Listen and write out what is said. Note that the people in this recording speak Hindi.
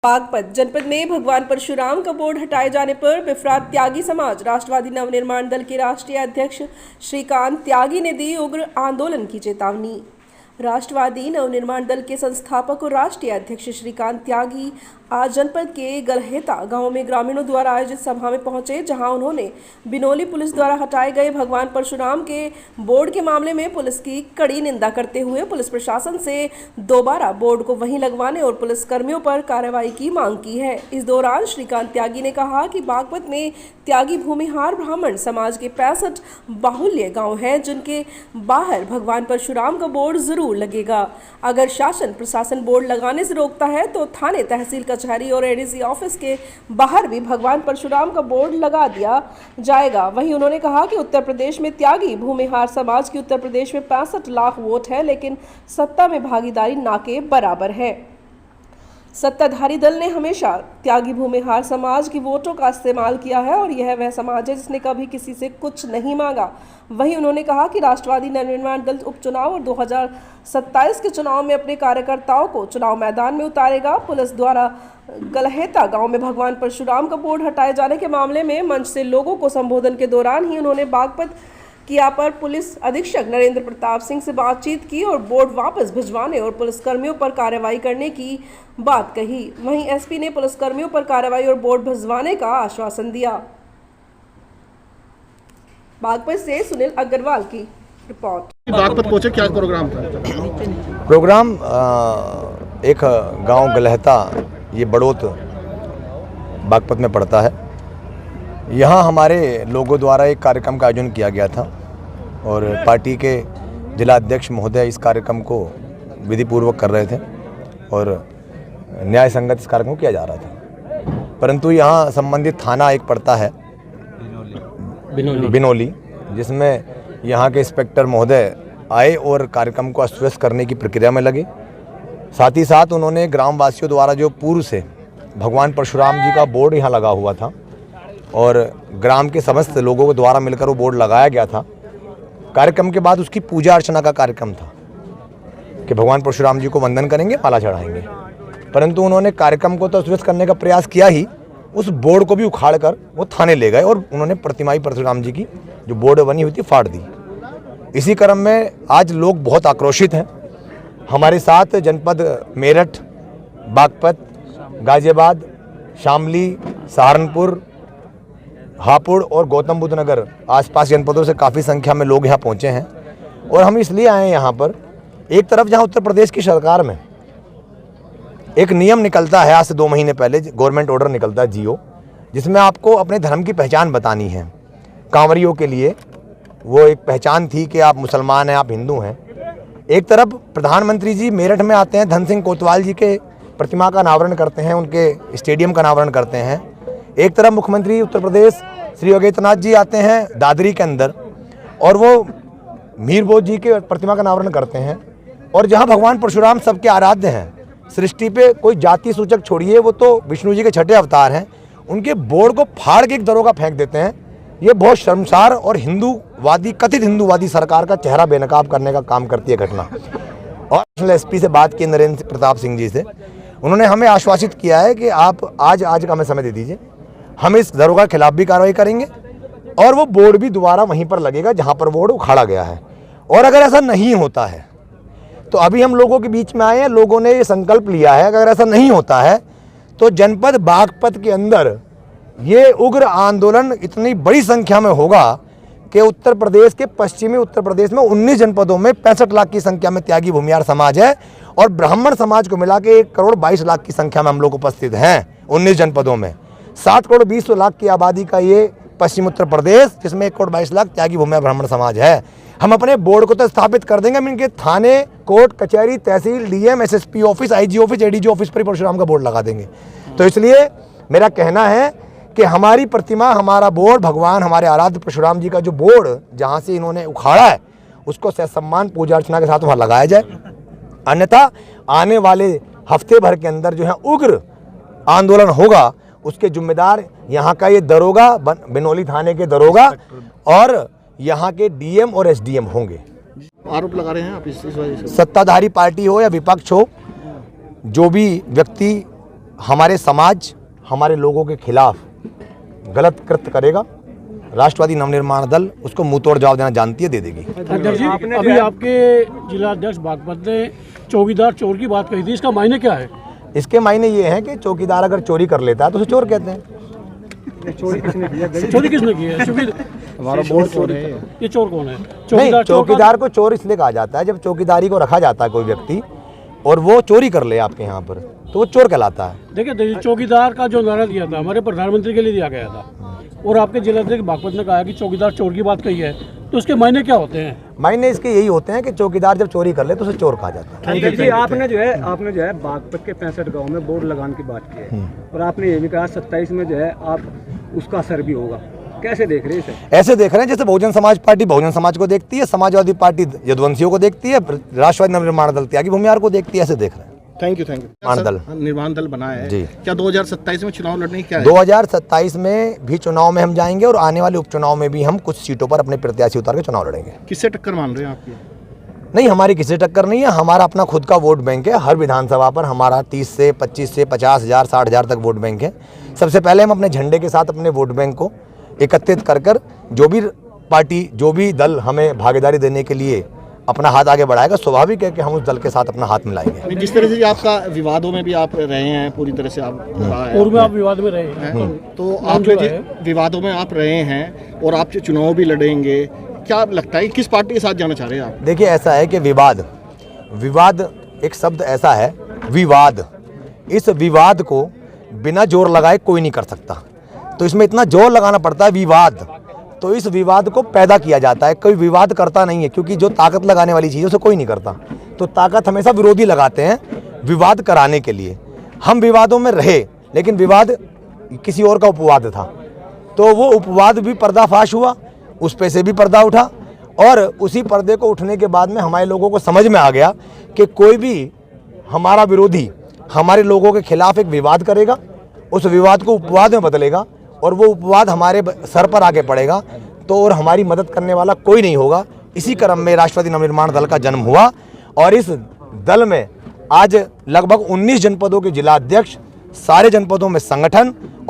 बागपत जनपद में भगवान परशुराम का बोर्ड हटाए जाने पर विफरात त्यागी समाज राष्ट्रवादी नवनिर्माण दल के राष्ट्रीय अध्यक्ष श्रीकांत त्यागी ने दी उग्र आंदोलन की चेतावनी। राष्ट्रवादी नवनिर्माण दल के संस्थापक और राष्ट्रीय अध्यक्ष श्रीकांत त्यागी आज जनपद के गलहेता गांव में ग्रामीणों द्वारा आयोजित सभा में पहुंचे, जहां उन्होंने बिनौली पुलिस द्वारा हटाए गए भगवान परशुराम के बोर्ड के मामले में पुलिस की कड़ी निंदा करते हुए पुलिस प्रशासन से दोबारा बोर्ड को वहीं लगवाने और पुलिस कर्मियों पर कार्रवाई की मांग की है। इस दौरान श्रीकांत त्यागी ने कहा कि बागपत में त्यागी भूमिहार ब्राह्मण समाज के 65 बाहुल्य गाँव हैं, जिनके बाहर भगवान परशुराम का बोर्ड जरूर लगेगा। अगर शासन प्रशासन बोर्ड लगाने से रोकता है तो थाने, तहसील कचहरी और एडीसी ऑफिस के बाहर भी भगवान परशुराम का बोर्ड लगा दिया जाएगा। वहीं उन्होंने कहा कि उत्तर प्रदेश में त्यागी भूमिहार समाज की उत्तर प्रदेश में 65 लाख वोट है, लेकिन सत्ता में भागीदारी ना के बराबर है। सत्ताधारी दल ने हमेशा त्यागी भूमिहार समाज की वोटों का इस्तेमाल किया है और यह वह समाज है जिसने कभी किसी से कुछ नहीं मांगा। वहीं उन्होंने कहा कि राष्ट्रवादी नवनिर्माण दल उपचुनाव और 2027 के चुनाव में अपने कार्यकर्ताओं को चुनाव मैदान में उतारेगा। पुलिस द्वारा गलहेता गांव में भगवान परशुराम का बोर्ड हटाए जाने के मामले में मंच से लोगों को संबोधन के दौरान ही उन्होंने बागपत किया पर पुलिस अधीक्षक नरेंद्र प्रताप सिंह से बातचीत की और बोर्ड वापस भिजवाने और पुलिसकर्मियों पर कार्रवाई करने की बात कही। वहीं एसपी ने पुलिसकर्मियों पर कार्रवाई और बोर्ड भिजवाने का आश्वासन दिया। बागपत से सुनील अग्रवाल की रिपोर्ट। बागपत पहुंचे, क्या प्रोग्राम था? प्रोग्राम एक गांव गलहता, ये बड़ौत बागपत में पड़ता है। यहाँ हमारे लोगों द्वारा एक कार्यक्रम का आयोजन किया गया था और पार्टी के जिला अध्यक्ष महोदय इस कार्यक्रम को विधिपूर्वक कर रहे थे और न्याय संगत इस कार्यक्रम को किया जा रहा था, परंतु यहाँ संबंधित थाना एक पड़ता है बिनौली, जिसमें यहाँ के इंस्पेक्टर महोदय आए और कार्यक्रम को अस्त-व्यस्त करने की प्रक्रिया में लगे। साथ ही साथ उन्होंने ग्रामवासियों द्वारा जो पूर्व से भगवान परशुराम जी का बोर्ड यहाँ लगा हुआ था और ग्राम के समस्त लोगों के द्वारा मिलकर वो बोर्ड लगाया गया था, कार्यक्रम के बाद उसकी पूजा अर्चना का कार्यक्रम था कि भगवान परशुराम जी को वंदन करेंगे, माला चढ़ाएंगे, परंतु उन्होंने कार्यक्रम को तो अस्त-व्यस्त करने का प्रयास किया ही, उस बोर्ड को भी उखाड़ कर वो थाने ले गए और उन्होंने प्रतिमाई परशुराम जी की जो बोर्ड बनी हुई थी फाड़ दी। इसी क्रम में आज लोग बहुत आक्रोशित हैं। हमारे साथ जनपद मेरठ, बागपत, गाजियाबाद, शामली, सहारनपुर, हापुड़ और गौतम बुद्ध नगर आसपास जनपदों से काफ़ी संख्या में लोग यहाँ पहुँचे हैं और हम इसलिए आए हैं यहाँ पर। एक तरफ जहाँ उत्तर प्रदेश की सरकार में एक नियम निकलता है, आज से 2 महीने पहले गवर्नमेंट ऑर्डर निकलता है जीओ, जिसमें आपको अपने धर्म की पहचान बतानी है। कांवरियों के लिए वो एक पहचान थी कि आप मुसलमान हैं, आप हिंदू हैं। एक तरफ प्रधानमंत्री जी मेरठ में आते हैं, धन सिंह कोतवाल जी के प्रतिमा का अनावरण करते हैं, उनके स्टेडियम का अनावरण करते हैं। एक तरफ मुख्यमंत्री उत्तर प्रदेश श्री योगी आदित्यनाथ जी आते हैं दादरी के अंदर और वो मीर बोध जी के प्रतिमा का अनावरण करते हैं। और जहां भगवान परशुराम सबके आराध्य हैं, सृष्टि पे कोई जाति सूचक छोड़िए, वो तो विष्णु जी के छठे अवतार हैं, उनके बोर्ड को फाड़ के एक दरोगा फेंक देते हैं। ये बहुत शर्मसार और हिंदूवादी, कथित हिंदूवादी सरकार का चेहरा बेनकाब करने का काम करती है घटना। और एसपी से बात की नरेंद्र प्रताप सिंह जी से, उन्होंने हमें आश्वासित किया है कि आप आज का हमें समय दे दीजिए, हम इस दरोगा के खिलाफ भी कार्रवाई करेंगे और वो बोर्ड भी दोबारा वहीं पर लगेगा जहां पर बोर्ड उखाड़ा गया है। और अगर ऐसा नहीं होता है तो अभी हम लोगों के बीच में आए हैं, लोगों ने ये संकल्प लिया है, अगर ऐसा नहीं होता है तो जनपद बागपत के अंदर ये उग्र आंदोलन इतनी बड़ी संख्या में होगा कि उत्तर प्रदेश के पश्चिमी उत्तर प्रदेश में 19 जनपदों में 65 लाख की संख्या में त्यागी भूमिहार समाज है और ब्राह्मण समाज को मिला के 1 करोड़ 22 लाख की संख्या में हम लोग उपस्थित हैं 19 जनपदों में। 7 करोड़ 20 लाख की आबादी का ये पश्चिम उत्तर प्रदेश, जिसमें 1 करोड़ 22 लाख त्यागी भूमिहार ब्राह्मण समाज है। हम अपने बोर्ड को तो स्थापित कर देंगे, हम इनके थाने, कोर्ट, कचहरी, तहसील, DM, SSP office, IG office, ADG office पर परशुराम का बोर्ड लगा देंगे। तो इसलिए मेरा कहना है कि हमारी प्रतिमा, हमारा बोर्ड, भगवान हमारे आराध्य परशुराम जी का जो बोर्ड जहाँ से इन्होंने उखाड़ा है, उसको सहसम्मान पूजा अर्चना के साथ वहाँ लगाया जाए। अन्यथा आने वाले हफ्ते भर के अंदर जो है उग्र आंदोलन होगा, उसके जिम्मेदार यहाँ का ये दरोगा, बिनौली थाने के दरोगा और यहाँ के डीएम और एसडीएम होंगे। आरोप लगा रहे हैं आप इस वजह से? सत्ताधारी पार्टी हो या विपक्ष हो, जो भी व्यक्ति हमारे समाज, हमारे लोगों के खिलाफ गलत कृत्य करेगा, राष्ट्रवादी नवनिर्माण दल उसको मुंह तोड़ जवाब देना जानती है, दे देगी। अध्यक्ष जी, अभी आपके जिला अध्यक्ष बागपत ने चौकीदार चोर की बात कही थी, इसका मायने क्या है? इसके मायने ये हैं कि चौकीदार अगर चोरी कर लेता है तो उसे चोर कहते हैं। चोरी किसने की है? हमारा बोर्ड चोर है। ये चोर कौन है? नहीं, चौकीदार को चोर इसलिए कहा जाता है जब चौकीदारी को रखा जाता है कोई व्यक्ति और वो चोरी कर ले आपके यहाँ पर, तो वो चोर कहलाता है। देखिए, चौकीदार का जो नारा दिया था हमारे प्रधानमंत्री के लिए दिया गया था, और आपके जिला अध्यक्ष बागपत ने कहा कि चौकीदार चोर की बात कही है, तो उसके मायने क्या होते हैं? मायने इसके यही होते हैं कि चौकीदार जब चोरी कर ले तो उसे चोर कहा जाता है। जी, आपने जो है बागपत के 65 गांव में बोर्ड लगाने की बात की है, और आपने ये भी कहा 27 में जो है आप उसका असर भी होगा, कैसे देख रहे हैं इसे? ऐसे देख रहे हैं जैसे बहुजन समाज पार्टी बहुजन समाज को देखती है, समाजवादी पार्टी यदुवंशियों को देखती है, राष्ट्रवादी नवनिर्माण दल त्यागी भूमिहार को देखती है, ऐसे देख रहे हैं। Thank you. निर्माण दल बना है जी। क्या 2027 में चुनाव लड़ने की क्या है? 2027 में भी चुनाव में हम जाएंगे और आने वाले उपचुनाव में भी हम कुछ सीटों पर अपने प्रत्याशी उतार के चुनाव लड़ेंगे। किससे टक्कर मान रहे हैं आपकी? नहीं, हमारी किसी टक्कर नहीं है, हमारा अपना खुद का वोट बैंक है। हर विधानसभा पर हमारा 30 से 25 से 50,000 60,000 तक वोट बैंक है। सबसे पहले हम अपने झंडे के साथ अपने वोट बैंक को एकत्रित कर जो भी पार्टी, जो भी दल हमें भागीदारी देने के लिए अपना हाथ आगे बढ़ाएगा, स्वाभाविक है कि हम उस दल के साथ अपना हाथ मिलाएंगे। जिस तरह से आपका विवादों में भी आप रहे हैं, पूरी तरह से आप पूर्व में आप विवाद में रहे हैं, तो आप विवादों में आप रहे हैं और आप चुनाव भी लड़ेंगे, क्या लगता है किस पार्टी के साथ जाना चाह रहे हैं आप? देखिए, ऐसा है कि विवाद एक शब्द ऐसा है, विवाद, इस विवाद को बिना जोर लगाए कोई नहीं कर सकता, तो इसमें इतना जोर लगाना पड़ता है विवाद, तो इस विवाद को पैदा किया जाता है। कोई विवाद करता नहीं है, क्योंकि जो ताकत लगाने वाली चीज़ है उसे कोई नहीं करता, तो ताकत हमेशा विरोधी लगाते हैं विवाद कराने के लिए। हम विवादों में रहे, लेकिन विवाद किसी और का उपवाद था, तो वो उपवाद भी पर्दाफाश हुआ, उस पे से भी पर्दा उठा, और उसी पर्दे को उठने के बाद में हमारे लोगों को समझ में आ गया कि कोई भी हमारा विरोधी हमारे लोगों के खिलाफ एक विवाद करेगा, उस विवाद को उपवाद में बदलेगा, और वो उपवाद हमारे सर पर आके पड़ेगा, तो और हमारी मदद करने वाला कोई नहीं होगा। इसी क्रम में राष्ट्रवादी नवनिर्माण दल का जन्म हुआ, और इस दल में आज लगभग 19 जनपदों के जिला अध्यक्ष, सारे जनपदों में संगठन और